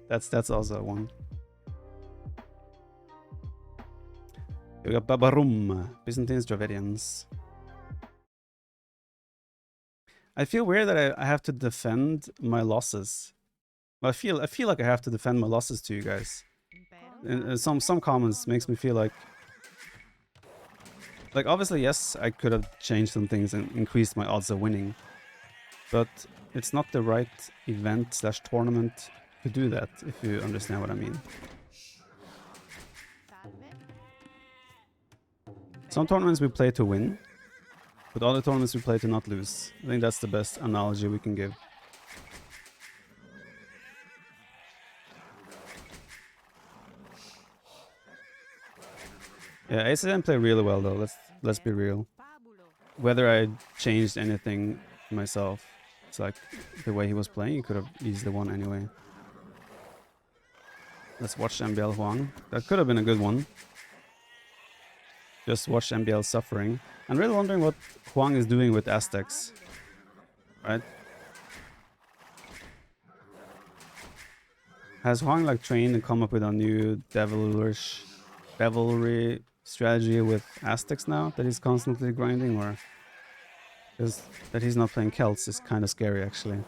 That's also one. We got Babarum, Byzantines, Dravidians. I feel weird that I have to defend my losses. I feel like I have to defend my losses to you guys. And some comments makes me feel like obviously yes, I could have changed some things and increased my odds of winning, but it's not the right event slash tournament to do that, if you understand what I mean. Some tournaments we play to win, but other tournaments we play to not lose. I think that's the best analogy we can give. Yeah, ACM play really well though, let's be real. Whether I changed anything myself, it's like the way he was playing, he could have easily won anyway. Let's watch MBL Huang. That could have been a good one. Just watch MBL suffering. I'm really wondering what Huang is doing with Aztecs. Right? Has Huang like trained and come up with a new devilry strategy with Aztecs now that he's constantly grinding, or because that he's not playing Celts is kind of scary actually.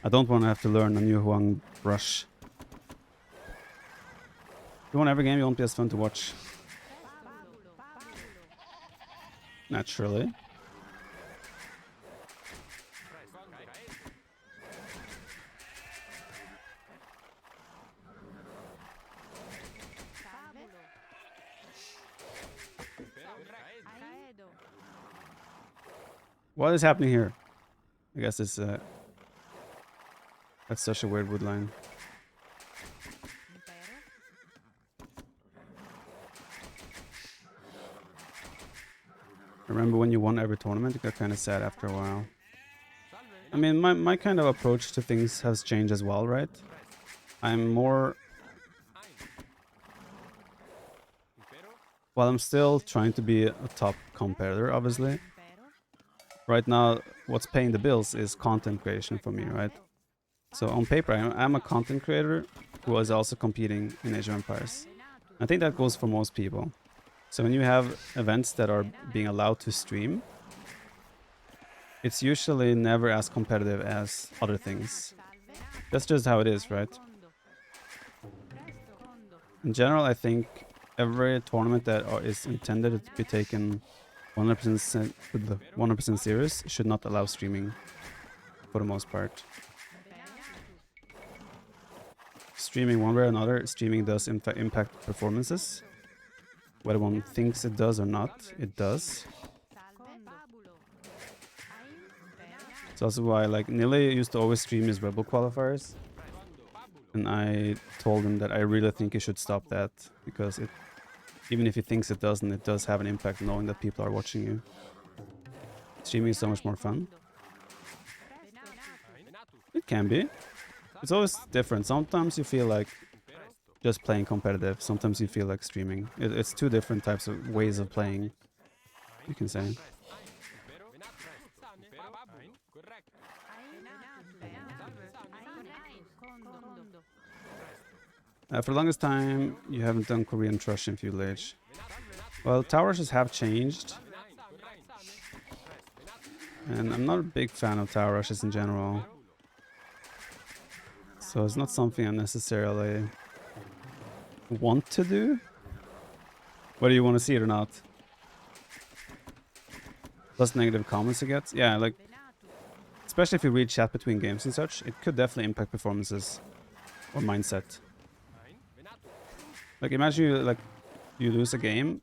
I don't want to have to learn a new Huang brush. If you want every game, you won't be as fun to watch. Naturally. What is happening here? I guess it's that's such a weird wood line. Remember when you won every tournament? It got kind of sad after a while. I mean, my kind of approach to things has changed as well, right? I'm more... While I'm still trying to be a top competitor, obviously. Right now, what's paying the bills is content creation for me, right? So on paper, I'm a content creator who is also competing in Age of Empires. I think that goes for most people. So when you have events that are being allowed to stream, it's usually never as competitive as other things. That's just how it is, right? In general, I think every tournament that is intended to be taken 100% serious should not allow streaming for the most part. Streaming one way or another, streaming does impact performances. Whether one thinks it does or not, it does. It's also why like Nile used to always stream his Rebel qualifiers. And I told him that I really think he should stop that, because it, even if he thinks it doesn't, it does have an impact knowing that people are watching you. Streaming is so much more fun. It can be. It's always different. Sometimes you feel like just playing competitive. Sometimes you feel like streaming. It's two different types of ways of playing, you can say. For the longest time, you haven't done Korean Trush in Feudal Age. Well, tower rushes have changed. And I'm not a big fan of tower rushes in general. So it's not something I necessarily want to do. Whether you want to see it or not. Plus negative comments you get. Yeah, like, especially if you read chat between games and such, it could definitely impact performances or mindset. Like, imagine you lose a game,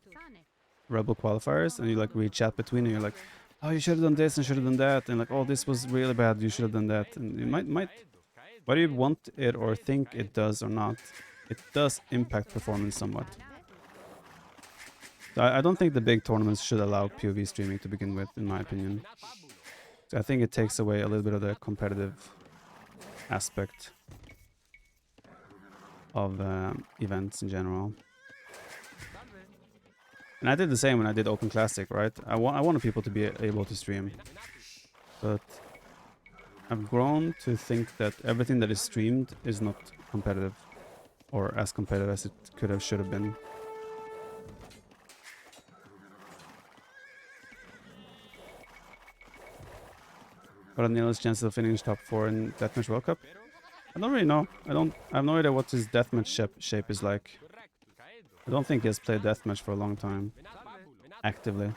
Rebel qualifiers, and you like read chat between, and you're like, oh, you should have done this and should have done that, and like, oh, this was really bad, you should have done that, and you might, whether you want it or think it does or not, it does impact performance somewhat. So I don't think the big tournaments should allow POV streaming to begin with, in my opinion. So I think it takes away a little bit of the competitive aspect of events in general. And I did the same when I did Open Classic, right? I wanted people to be able to stream. But I've grown to think that everything that is streamed is not competitive. or as competitive as it should have been. What are Neil's chances of finishing top 4 in Deathmatch World Cup? I don't really know. I have no idea what his deathmatch shape is like. I don't think he has played deathmatch for a long time, actively.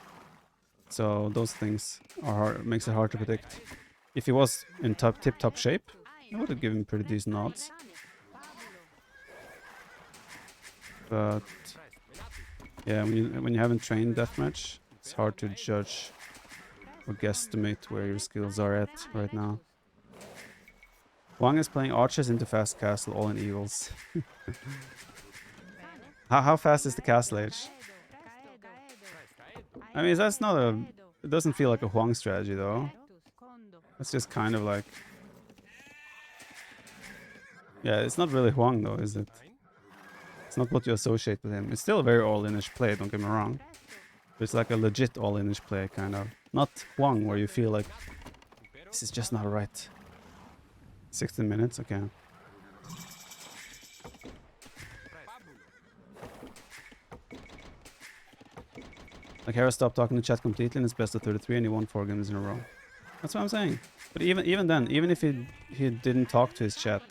So those things are hard, makes it hard to predict. If he was in tip-top shape, I would have given him pretty decent odds. But yeah, when you haven't trained deathmatch, it's hard to judge or guesstimate where your skills are at right now. Wang is playing archers into fast castle, all in eagles. How fast is the castle age? I mean, that's not a... It doesn't feel like a Huang strategy, though. It's just kind of like... Yeah, it's not really Huang, though, is it? It's not what you associate with him. It's still a very all-inish play, don't get me wrong. But it's like a legit all-inish play, kind of. Not Huang, where you feel like... This is just not right. 16 minutes? Okay. Like, Harris stopped talking to chat completely and it's best of 33 and he won 4 games in a row. That's what I'm saying. But even then, even if he didn't talk to his chat,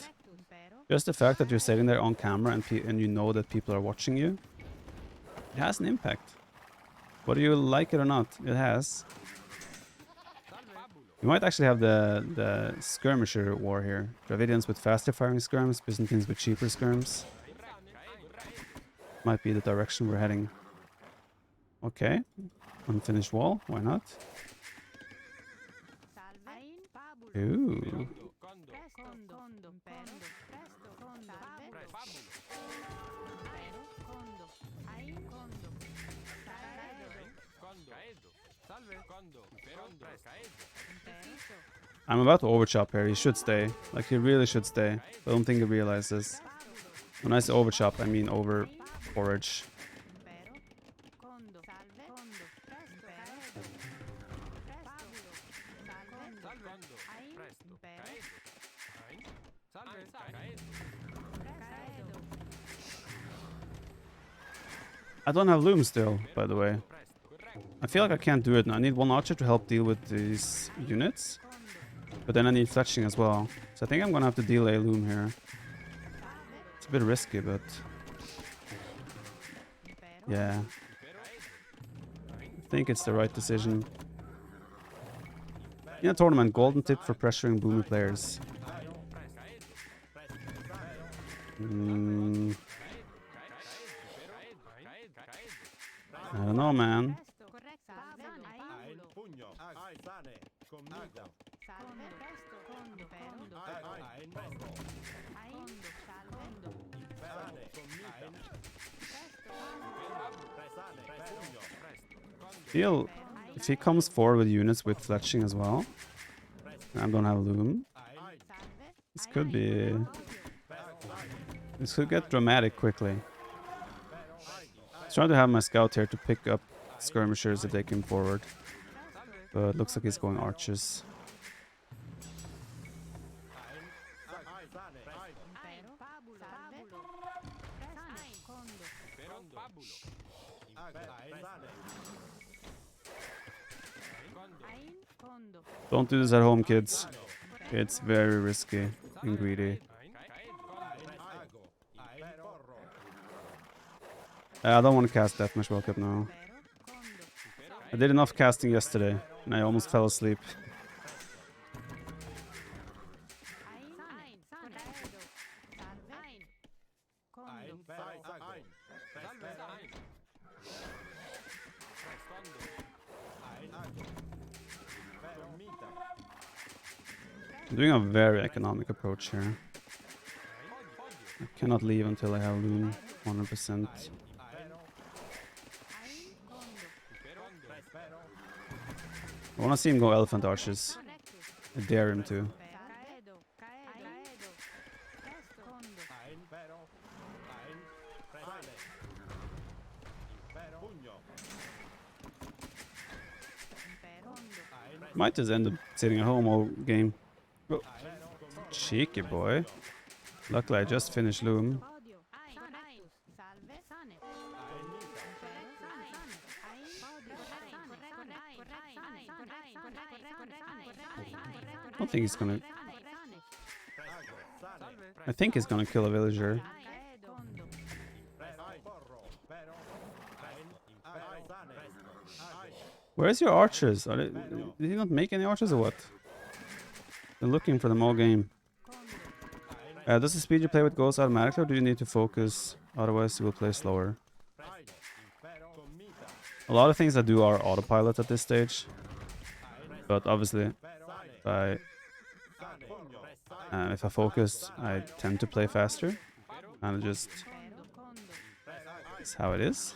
just the fact that you're sitting there on camera and you know that people are watching you, it has an impact. Whether you like it or not, it has. You might actually have the skirmisher war here. Dravidians with faster firing skirms, Byzantines with cheaper skirms. Might be the direction we're heading. Okay. Unfinished wall, why not? Ooh. I'm about to overchop here. He should stay. Like, he really should stay. I don't think he realizes. When I say overchop, I mean over forage. I don't have loom still, by the way. I feel like I can't do it now. I need one archer to help deal with these units. But then I need fletching as well. So I think I'm gonna have to delay loom here. It's a bit risky, but... yeah. I think it's the right decision. In a tournament, golden tip for pressuring boomy players. I don't know, man. Feel if he comes forward with units with fletching as well, I don't have loom. This could be... this could get dramatic quickly. I'm trying to have my scout here to pick up skirmishers if they came forward. But it looks like he's going archers. Don't do this at home, kids. It's very risky and greedy. I don't want to cast Deathmatch World Cup now. I did enough casting yesterday, and I almost fell asleep. I'm doing a very economic approach here. I cannot leave until I have loom 100%. I want to see him go elephant arches. I dare him to. Might just end up sitting at home all game. Oh. Cheeky boy. Luckily I just finished loom. don't think he's gonna... I think he's gonna kill a villager. Where's your archers? Did he not make any archers or what? They're looking for them all game. Does the speed you play with goes automatically, or do you need to focus? Otherwise, you will play slower. A lot of things I do are autopilot at this stage. But obviously, if I focus, I tend to play faster. And it just... It's how it is.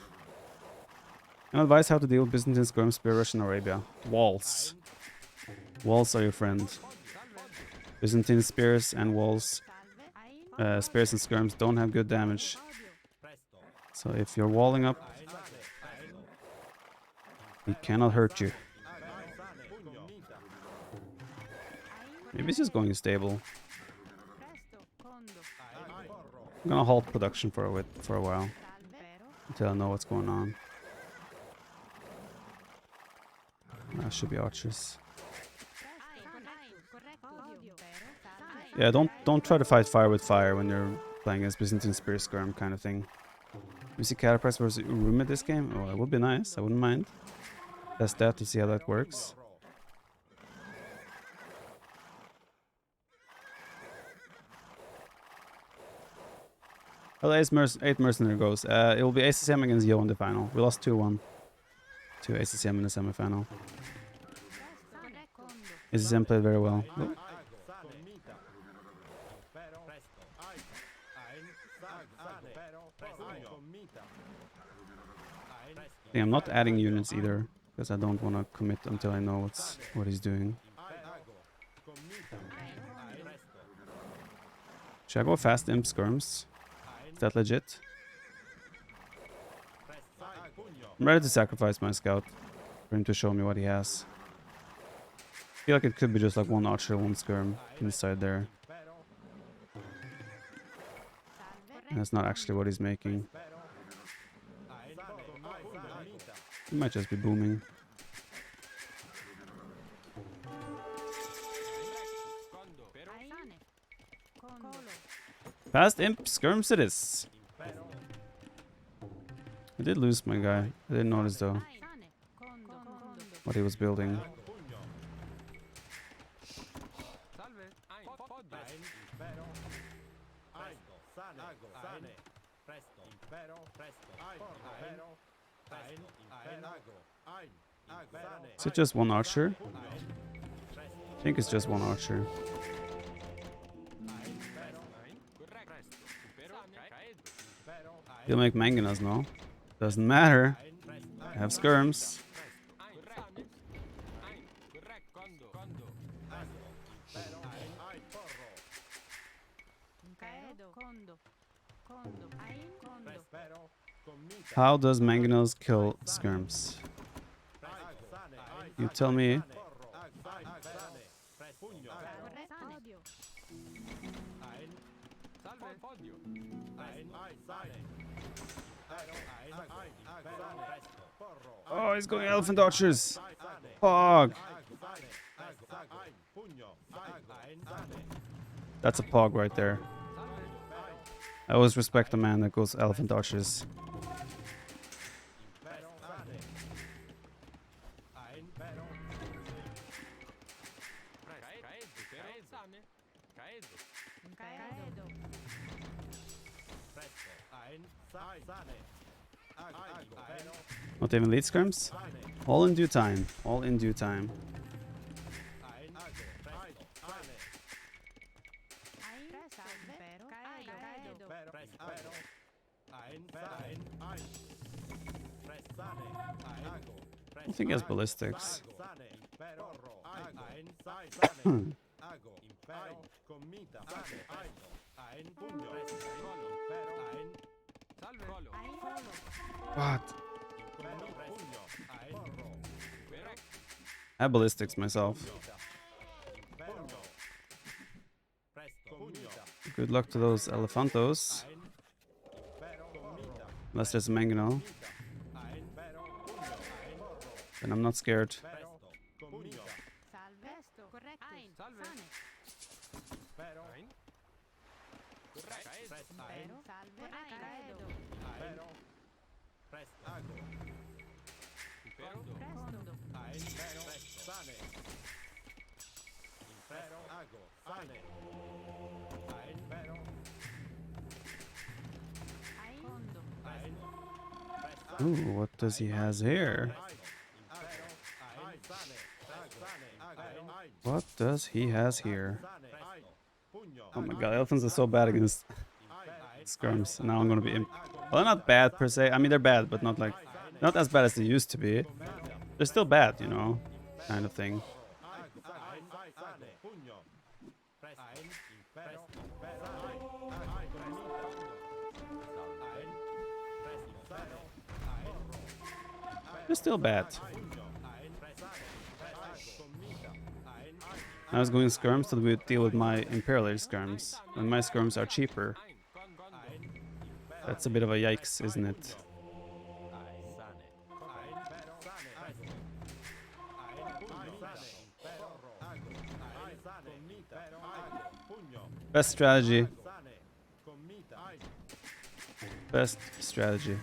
No advice how to deal with Byzantines, Skirms, Spear Rush in Arabia. Walls. Walls are your friend. Byzantine spears and walls, spears and skirms don't have good damage. So if you're walling up, he cannot hurt you. Maybe he's just going stable. I'm gonna halt production for a while until I know what's going on. That should be archers. Yeah, don't try to fight fire with fire when you're playing as Byzantine Spear Skirm kind of thing. We see Catapress versus Uruma this game? Oh, that would be nice. I wouldn't mind. Test that to see how that works. Well, 8 mercenary goes. It will be ACCM against Yo in the final. We lost 2-1 to ACCM in the semifinal. ACCM played very well. Oh. Yeah, I'm not adding units either, because I don't want to commit until I know what he's doing. Should I go Fast Imp Skirms? Is that legit? I'm ready to sacrifice my scout for him to show me what he has. I feel like it could be just like one archer, one skirm inside there. And that's not actually what he's making. He might just be booming. Fast Imp Skirms it is. I did lose my guy. I didn't notice though what he was building. Is it just one archer? I think it's just one archer. He'll make manganese, no? Doesn't matter. I have skirms. How does manganese kill skirms? You tell me. Oh, he's going elephant archers. Pog. That's a pog right there. I always respect the man that goes elephant archers. Not even lead skirms? All in due time. All in due time. I think he has ballistics. What? I have ballistics myself. Good luck to those elephantos. Unless there's a mangonel. Then I'm not scared. Ooh, what does he has here? What does he has here? Oh my god, elephants are so bad against skirms. Now I'm gonna be imp. Well, they're not bad per se. I mean, they're bad, but not like not as bad as they used to be. They're still bad, you know, kind of thing. They're still bad. I was going skirms to deal with my imperial age skirms, and my skirms are cheaper. That's a bit of a yikes, isn't it? Best strategy. Best strategy.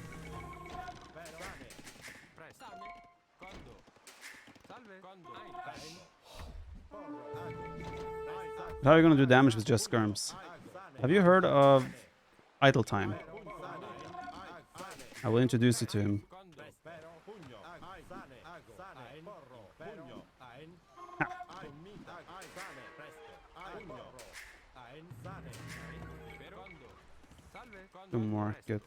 How are you gonna do damage with just skirms? Have you heard of idle time? I will introduce you to him. The market.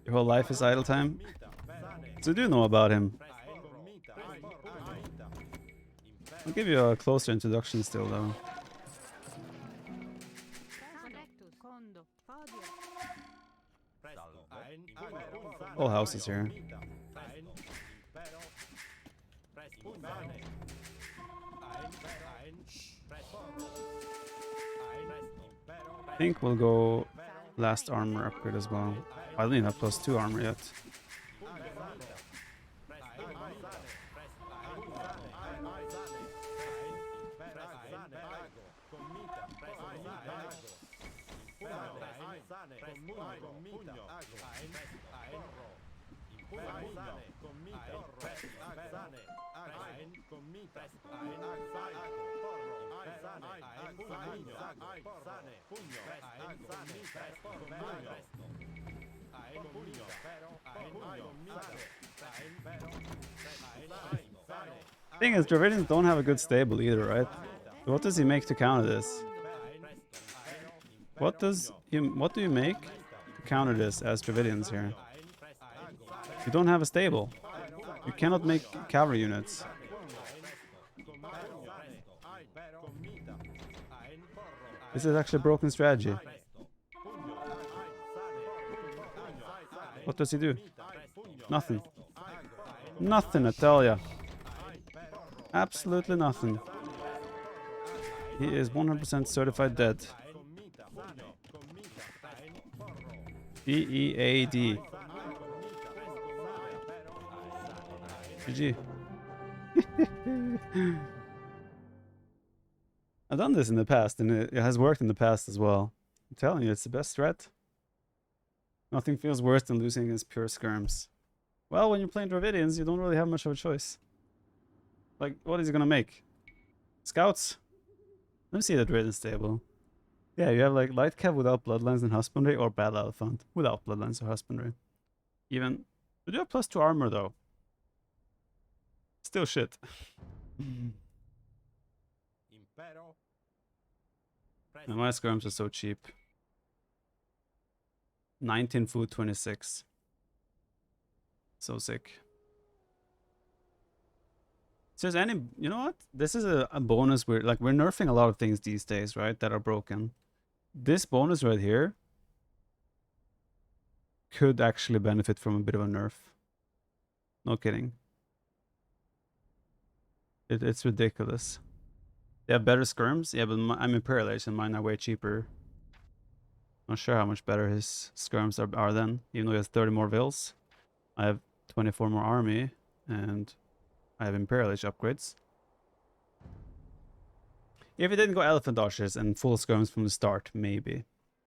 Your whole life is idle time? So do you know about him? I'll give you a closer introduction still though. All houses here. I think we'll go last armor upgrade as well. I don't even have +2 armor yet. Thing is, Dravidians don't have a good stable either, right? So what does he make to counter this? What do you make to counter this as Dravidians here? You don't have a stable. You cannot make cavalry units. This is actually a broken strategy. What does he do? Nothing. Nothing, I tell ya. Absolutely nothing. He is 100% certified dead. DEAD. GG. I've done this in the past, and it has worked in the past as well. I'm telling you, it's the best strat. Nothing feels worse than losing against pure skirms. Well, when you're playing Dravidians, you don't really have much of a choice. Like, what is he gonna make? Scouts? Let me see the Dravidian stable. Yeah, you have like light cav without bloodlines and husbandry, or bad elephant without bloodlines or husbandry. Even, we do have +2 armor though. Still shit. And my skirms are so cheap. 19 food, 26. So sick. So there's any, you know what? This is a bonus we're nerfing a lot of things these days, right? That are broken. This bonus right here could actually benefit from a bit of a nerf. No kidding. It's ridiculous. They have better skirms? Yeah, but I'm Imperial Age and mine are way cheaper. Not sure how much better his skirms are then, even though he has 30 more vills. I have 24 more army, and I have Imperial Age upgrades. If it didn't go Elephant Archers and full skirms from the start, maybe.